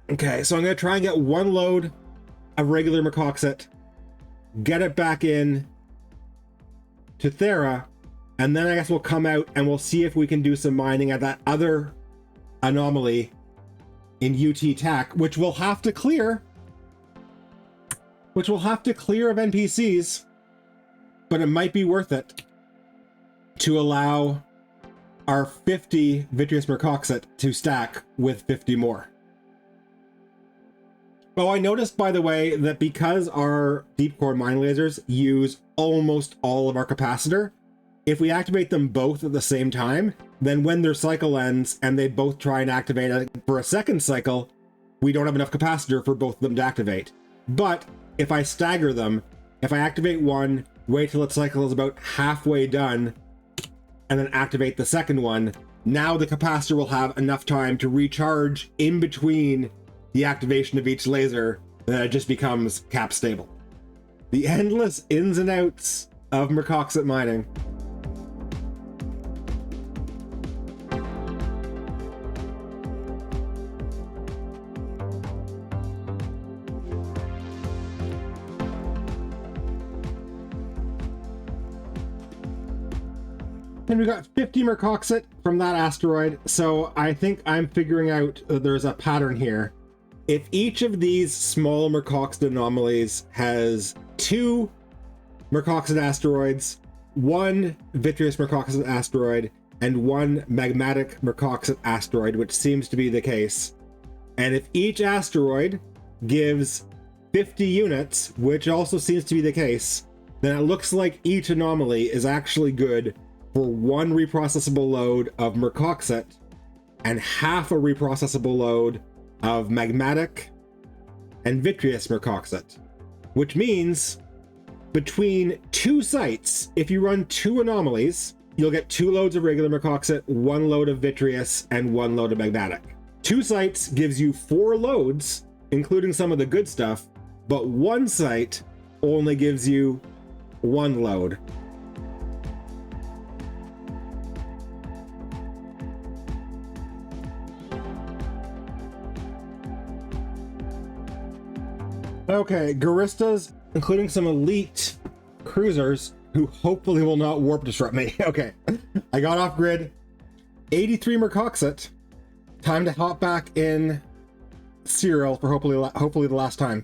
Okay, so I'm going to try and get one load of regular Mercoxit, get it back in to Thera, and then I guess we'll come out and we'll see if we can do some mining at that other anomaly in UT TAC, which we'll have to clear. Which we'll have to clear of NPCs, but it might be worth it to allow our 50 Vitreous Mercoxit to stack with 50 more. Oh, I noticed, by the way, that because our deep core mine lasers use almost all of our capacitor, if we activate them both at the same time, then when their cycle ends and they both try and activate it for a second cycle, we don't have enough capacitor for both of them to activate. But if I stagger them, if I activate one, wait till its cycle is about halfway done, and then activate the second one, now the capacitor will have enough time to recharge in between the activation of each laser, that it just becomes cap stable. The endless ins and outs of Mercoxit mining. And we got 50 Mercoxit from that asteroid, so I think I'm figuring out there's a pattern here. If each of these small Mercoxit anomalies has 2 Mercoxit asteroids, 1 Vitreous Mercoxit asteroid, and 1 magmatic Mercoxit asteroid, which seems to be the case, and if each asteroid gives 50 units, which also seems to be the case, then it looks like each anomaly is actually good for 1 reprocessable load of Mercoxit and half a reprocessable load of magmatic and vitreous Mercoxit, which means between 2 sites, if you run 2 anomalies, you'll get 2 loads of regular Mercoxit, 1 load of vitreous, and 1 load of magmatic. 2 sites gives you 4 loads, including some of the good stuff, but 1 site only gives you 1 load. Okay, Garistas, including some elite cruisers who hopefully will not warp disrupt me. Okay, I got off grid, 83 Mercoxit. Time to hop back in Serial for hopefully the last time.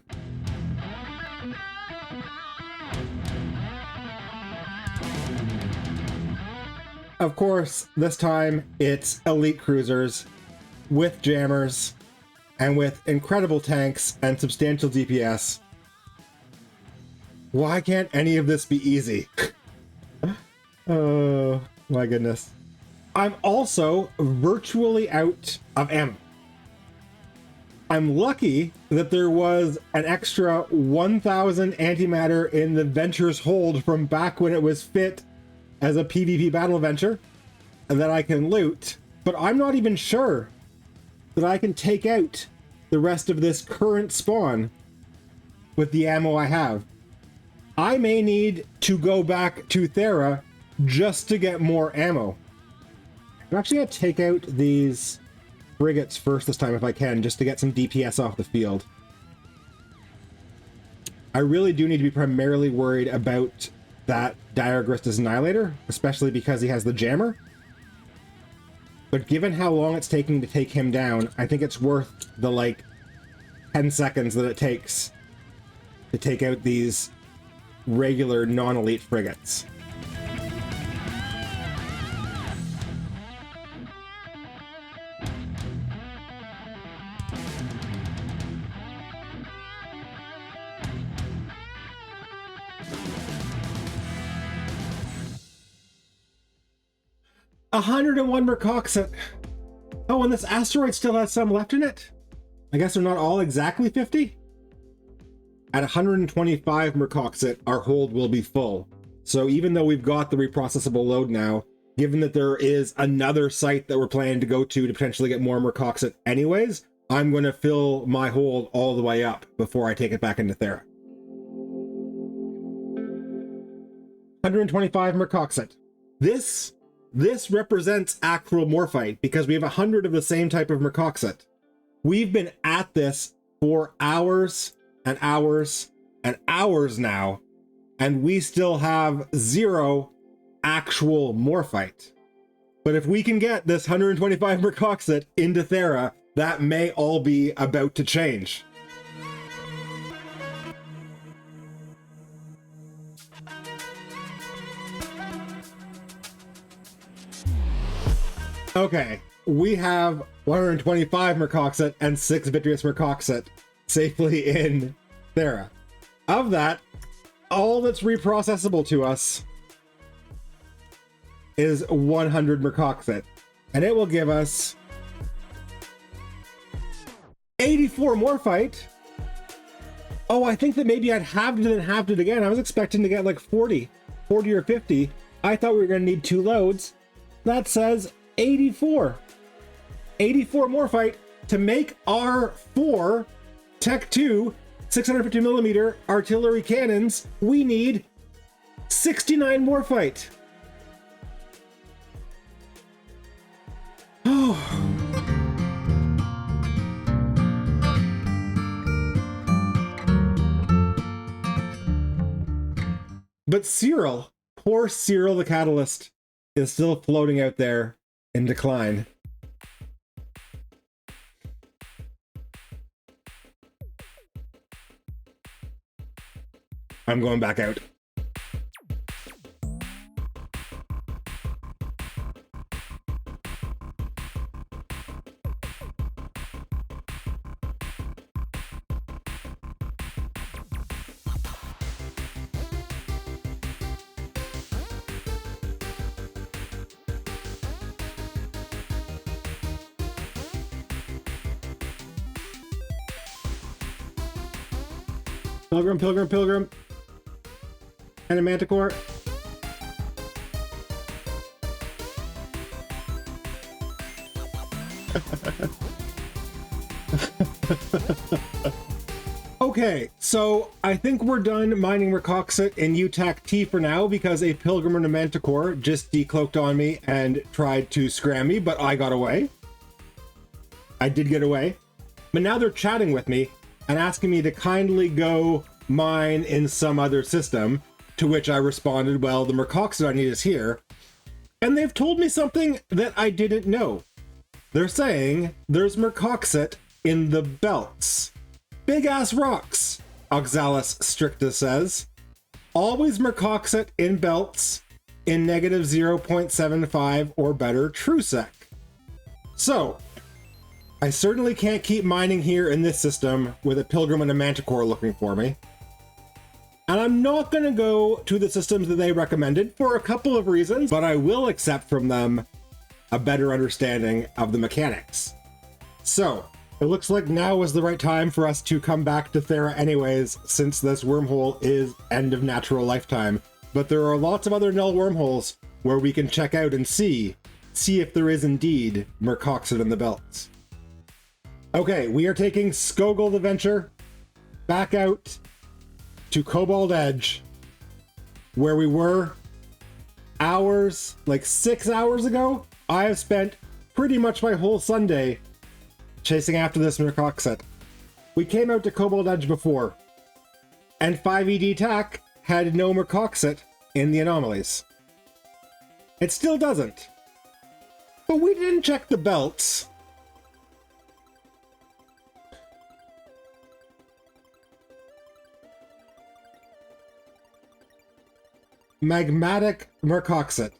Of course, this time it's elite cruisers with jammers and with incredible tanks and substantial DPS. Why can't any of this be easy? Oh my goodness. I'm also virtually out of ammo. I'm lucky that there was an extra 1,000 antimatter in the Venture's hold from back when it was fit as a PvP battle venture that I can loot, but I'm not even sure that I can take out the rest of this current spawn with the ammo I have. I may need to go back to Thera just to get more ammo. I'm actually going to take out these frigates first this time if I can, just to get some DPS off the field. I really do need to be primarily worried about that Diagristus Annihilator, especially because he has the jammer. But given how long it's taking to take him down, I think it's worth the, like, 10 seconds that it takes to take out these regular non-elite frigates. A 101 Mercoxit. Oh, and this asteroid still has some left in it? I guess they're not all exactly 50? At 125 Mercoxit, our hold will be full. So even though we've got the reprocessable load now, given that there is another site that we're planning to go to potentially get more Mercoxit anyways, I'm going to fill my hold all the way up before I take it back into Thera. 125 Mercoxit. This represents actual Morphite because we have 100 of the same type of Mercoxit. We've been at this for hours and hours and hours now, and we still have 0 actual Morphite. But if we can get this 125 Mercoxit into Thera, that may all be about to change. Okay, we have 125 Mercoxit and 6 Vitreous Mercoxit safely in Thera. Of that, all that's reprocessable to us is 100 Mercoxit, and it will give us 84 Morphite. Oh, I think that maybe I'd halved it and halved it again. I was expecting to get like 40 or 50. I thought we were going to need 2 loads. That says 84 Morphite to make our 4 Tech 2 650mm artillery cannons. We need 69 Morphite. Oh. But Cyril, poor Cyril the Catalyst, is still floating out there in decline. I'm going back out. Pilgrim. And a Manticore. Okay, so I think we're done mining Mercoxit in UTAC T for now because a Pilgrim and a Manticore just decloaked on me and tried to scram me, but I got away. I did get away. But now they're chatting with me and asking me to kindly go mine in some other system, to which I responded, well, the Mercoxit I need is here. And they've told me something that I didn't know. They're saying there's Mercoxit in the belts. Big ass rocks, Oxalis Stricta says. Always Mercoxit in belts in negative 0.75 or better TrueSec. So, I certainly can't keep mining here in this system with a Pilgrim and a Manticore looking for me. And I'm not going to go to the systems that they recommended for a couple of reasons, but I will accept from them a better understanding of the mechanics. So, it looks like now is the right time for us to come back to Thera anyways, since this wormhole is end of natural lifetime. But there are lots of other null wormholes where we can check out and see if there is indeed Mercoxit in the belts. Okay, we are taking Skogul the Venture back out to Cobalt Edge, where we were hours, like 6 hours ago. I have spent pretty much my whole Sunday chasing after this Mercoxit. We came out to Cobalt Edge before, and 5ED TAC had no Mercoxit in the anomalies. It still doesn't. But we didn't check the belts. magmatic Mercoxit.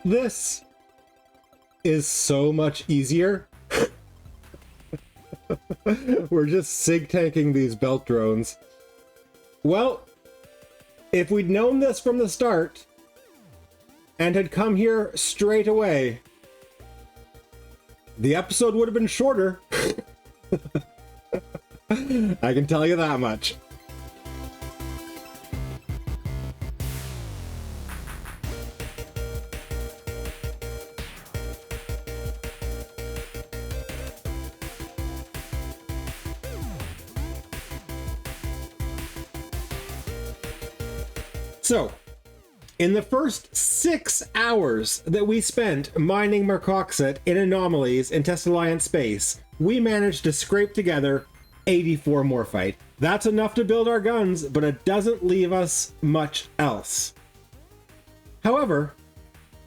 This is so much easier. We're just sig tanking these belt drones. Well, if we'd known this from the start and had come here straight away, the episode would have been shorter. I can tell you that much. So, in the first 6 hours that we spent mining Mercoxit in anomalies in Test Alliance space, we managed to scrape together 84 Morphite. That's enough to build our guns, but it doesn't leave us much else. However,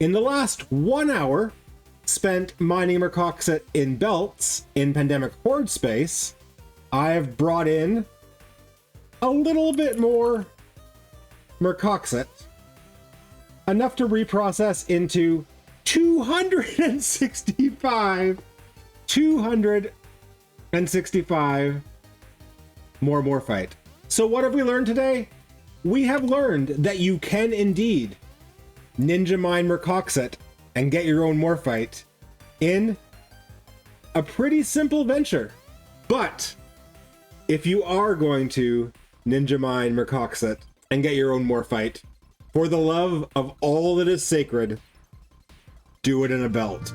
in the last 1 hour spent mining Mercoxit in belts in Pandemic Horde space, I've brought in a little bit more Mercoxit, enough to reprocess into 265 more Morphite. So what have we learned today? We have learned that you can indeed ninja mine Mercoxit and get your own Morphite in a pretty simple venture. But if you are going to ninja mine Mercoxit and get your own Morphite, for the love of all that is sacred, do it in a belt.